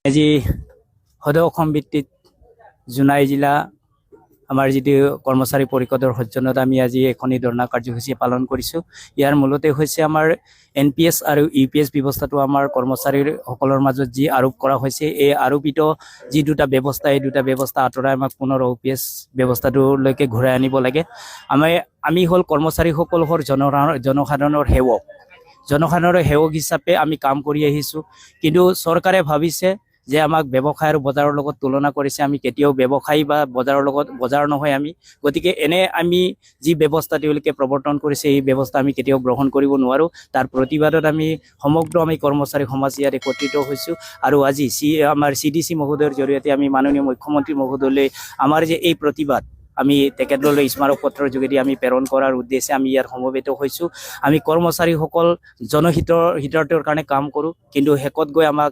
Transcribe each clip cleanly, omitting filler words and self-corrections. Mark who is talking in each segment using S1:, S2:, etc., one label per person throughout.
S1: আজি সদৌ অসম ভিত্তিত জোনাই জিলা আমাৰ যিটো কৰ্মচাৰী পৰিষদৰ সজ্জনত আমি আজি এখনি ধৰ্ণা কাৰ্যসূচী পালন কৰিছোঁ। ইয়াৰ মূলতে হৈছে আমাৰ NPS আৰু UPS ব্যৱস্থাটো আমাৰ কৰ্মচাৰীৰ সকলৰ মাজত যি আৰোপ কৰা হৈছে, এই আৰোপিত যি দুটা ব্যৱস্থা, এই দুটা ব্যৱস্থা আঁতৰাই আমাক পুনৰ OPS ব্যৱস্থাটোলৈকে ঘূৰাই আনিব লাগে। আমি হ'ল কৰ্মচাৰীসকল হ'ল জনসাধাৰণৰ সেৱক হিচাপে আমি কাম কৰি আহিছোঁ। কিন্তু চৰকাৰে ভাবিছে যে আমাক ব্যৱসায় আৰু বজাৰৰ লগত তুলনা কৰিছে। আমি কেতিয়াও ব্যৱসায়ী বা বজাৰ নহয় আমি। গতিকে আমি যি ব্যৱস্থা তেওঁলোকে প্ৰৱৰ্তন কৰিছে, এই ব্যৱস্থা আমি কেতিয়াও গ্ৰহণ কৰিব নোৱাৰোঁ। তাৰ প্ৰতিবাদত আমি কৰ্মচাৰী সমাজ ইয়াত একত্ৰিত হৈছোঁ। আৰু আজি আমাৰ CDC মহোদয়ৰ জৰিয়তে আমি মাননীয় মুখ্যমন্ত্ৰী মহোদয়লৈ আমাৰ যে এই প্ৰতিবাদ আমি তেখেতলৈ স্মাৰক পত্ৰৰ যোগেদি আমি প্ৰেৰণ কৰাৰ উদ্দেশ্যে আমি ইয়াত সমবেত হৈছোঁ। আমি কৰ্মচাৰীসকল জনহিতাৰ্থৰ কাৰণে কাম কৰোঁ, কিন্তু শেষত গৈ আমাক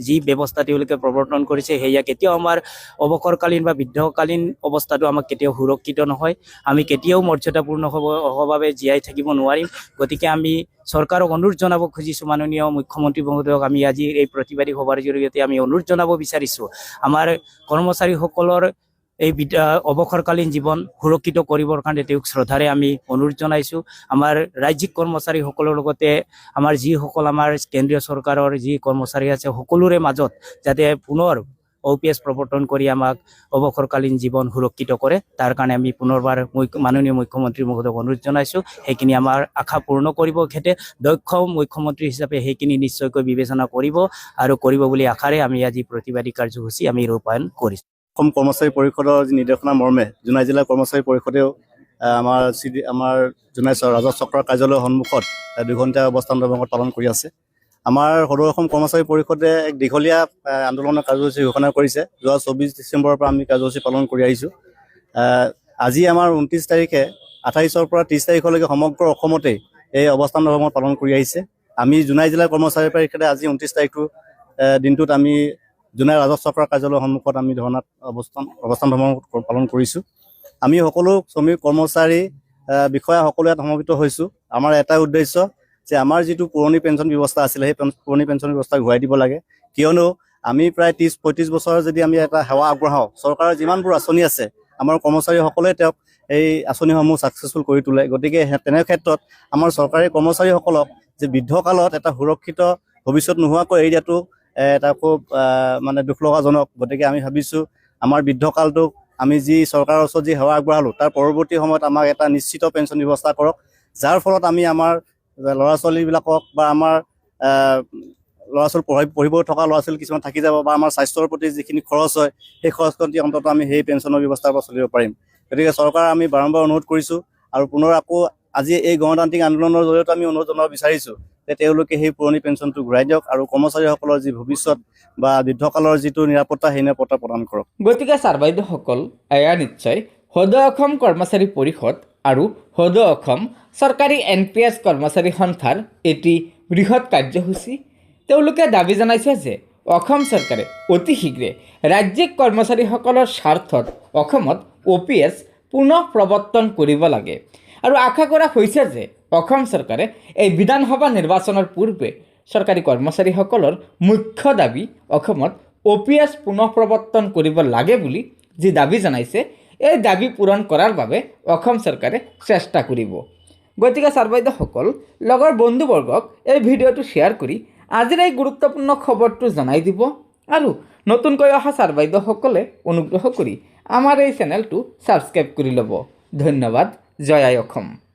S1: যি ব্যৱস্থা তেওঁলোকে প্ৰৱৰ্তন কৰিছে, সেয়া কেতিয়াও আমাৰ অৱসৰকালীন বা বৃদ্ধকালীন অৱস্থাটো আমাক কেতিয়াও সুৰক্ষিত নহয়। আমি কেতিয়াও মৰ্যাদাপূৰ্ণভাৱে জীয়াই থাকিব নোৱাৰিম। গতিকে আমি চৰকাৰক অনুৰোধ জনাব খুজিছোঁ, মাননীয় মুখ্যমন্ত্ৰী মহোদয়ক আমি আজি এই প্ৰতিবাদী সভাৰ জৰিয়তে আমি অনুৰোধ জনাব বিচাৰিছোঁ, আমাৰ কৰ্মচাৰীসকলৰ এই অৱসৰকালীন জীৱন সুৰক্ষিত কৰিবৰ কাৰণে তেওঁক শ্ৰদ্ধাৰে আমি অনুৰোধ জনাইছোঁ। আমাৰ ৰাজ্যিক কৰ্মচাৰীসকলৰ লগতে আমাৰ যিসকল আমাৰ কেন্দ্ৰীয় চৰকাৰৰ যি কৰ্মচাৰী আছে, সকলোৰে মাজত যাতে পুনৰ OPS প্ৰৱৰ্তন কৰি আমাক অৱসৰকালীন জীৱন সুৰক্ষিত কৰে, তাৰ কাৰণে আমি পুনৰবাৰ মাননীয় মুখ্যমন্ত্ৰী মহোদয়ক অনুৰোধ জনাইছোঁ। সেইখিনি আমাৰ আশা পূৰ্ণ কৰিব খেতে দক্ষ মুখ্যমন্ত্ৰী হিচাপে সেইখিনি নিশ্চয়কৈ বিবেচনা কৰিব বুলি আশাৰে আমি আজি প্ৰতিবাদী কাৰ্যসূচী আমি ৰূপায়ণ কৰিছোঁ।
S2: অসম কৰ্মচাৰী পৰিষদৰ যি নিৰ্দেশনা মৰ্মে জোনাই জিলা কৰ্মচাৰী পৰিষদেও আমাৰ জোনাই ৰাজহ চক্ৰৰ কাৰ্যালয়ৰ সন্মুখত 2 ঘণ্টা অৱস্থান ধৰ্মঘট পালন কৰি আছে। আমাৰ সদৌ অসম কৰ্মচাৰী পৰিষদে এক দীঘলীয়া আন্দোলনৰ কাৰ্যসূচী ঘোষণা কৰিছে। যোৱা 24 ডিচেম্বৰৰ পৰা আমি কাৰ্যসূচী পালন কৰি আহিছোঁ। আজি আমাৰ 29 তাৰিখে 28ৰ পৰা 30 তাৰিখলৈকে সমগ্ৰ অসমতেই এই অৱস্থান ধৰ্মঘট পালন কৰি আহিছে। আমি জোনাই জিলা কৰ্মচাৰী পৰিষদে আজি 29 তাৰিখটো দিনটোত আমি জোনাই ৰাজহ চক্ৰৰ কাৰ্যালয়ৰ সন্মুখত আমি ধৰ্ণাত অৱস্থান ধৰ্মঘট পালন কৰিছোঁ। আমি সকলো শ্ৰমিক কৰ্মচাৰী বিষয়া সকলো ইয়াত সমবেত হৈছোঁ। আমাৰ এটাই উদ্দেশ্য যে আমাৰ যিটো পুৰণি পেঞ্চন ব্যৱস্থা আছিলে, সেই পুৰণি পেঞ্চন ব্যৱস্থা ঘূৰাই দিব লাগে। কিয়নো আমি প্ৰায় 30-35 বছৰ যদি আমি এটা সেৱা আগবঢ়াওঁ, চৰকাৰৰ যিমানবোৰ আঁচনি আছে, আমাৰ কৰ্মচাৰীসকলে তেওঁক এই আঁচনিসমূহ ছাকচেছফুল কৰি তোলে। গতিকে তেনে ক্ষেত্ৰত আমাৰ চৰকাৰী কৰ্মচাৰীসকলক যে বৃদ্ধকালত এটা সুৰক্ষিত ভৱিষ্যত নোহোৱাকৈ এৰি দিয়াটো এটা খুব দুখ লগাজনক। গতিকে আমি ভাবিছোঁ আমাৰ বৃদ্ধকালটোক আমি যি চৰকাৰৰ ওচৰত যি সেৱা আগবঢ়ালোঁ, তাৰ পৰৱৰ্তী সময়ত আমাক এটা নিশ্চিত পেঞ্চন ব্যৱস্থা কৰক, যাৰ ফলত আমি আমাৰ ল'ৰা ছোৱালীবিলাকক বা আমাৰ ল'ৰা ছোৱালী পঢ়িব থকা ল'ৰা ছোৱালী কিছুমান থাকি যাব, বা আমাৰ স্বাস্থ্যৰ প্ৰতি যিখিনি খৰচ হয়, সেই খৰচখিনি অন্ততঃ আমি সেই পেঞ্চনৰ ব্যৱস্থাৰ পৰা চলিব পাৰিম। গতিকে চৰকাৰক আমি বাৰম্বাৰ অনুৰোধ কৰিছোঁ, আৰু পুনৰ আকৌ আজি এই গণতান্ত্ৰিক আন্দোলনৰ জৰিয়তে আমি অনুৰোধ জনাব বিচাৰিছোঁ যে তেওঁলোকে সেই পুৰণি পেঞ্চনটো ঘূৰাই দিয়ক আৰু কৰ্মচাৰীসকলৰ যি ভৱিষ্যত বা বৃদ্ধকালৰ যিটো নিৰাপত্তা, সেই নিৰাপত্তা প্ৰদান কৰক।
S3: গতিকে ছাৰ বাইদেউসকল, এয়া নিশ্চয় সদৌ অসম কৰ্মচাৰী পৰিষদ আৰু সদৌ অসম চৰকাৰী NPS কৰ্মচাৰী সন্থাৰ এটি বৃহৎ কাৰ্যসূচী। তেওঁলোকে দাবী জনাইছে যে অসম চৰকাৰে অতি শীঘ্ৰে ৰাজ্যিক কৰ্মচাৰীসকলৰ স্বাৰ্থত অসমত OPS পুনৰ প্ৰৱৰ্তন কৰিব লাগে। আৰু আশা কৰা হৈছে যে অসম চৰকাৰে এই বিধানসভা নিৰ্বাচনৰ পূৰ্বে চৰকাৰী কৰ্মচাৰীসকলৰ মুখ্য দাবী অসমত OPS পুনৰ প্ৰৱৰ্তন কৰিব লাগে বুলি যি দাবী জনাইছে, এই দাবী পূৰণ কৰাৰ বাবে অসম চৰকাৰে চেষ্টা কৰিব। গতিকে ছাৰ বাইদেউসকল, লগৰ বন্ধুবৰ্গক এই ভিডিঅ'টো শ্বেয়াৰ কৰি আজিৰ এই গুৰুত্বপূৰ্ণ খবৰটো জনাই দিব, আৰু নতুনকৈ অহা ছাৰ বাইদেউসকলে অনুগ্ৰহ কৰি আমাৰ এই চেনেলটো ছাবস্ক্ৰাইব কৰি ল'ব। ধন্যবাদ। জয় আই অসম।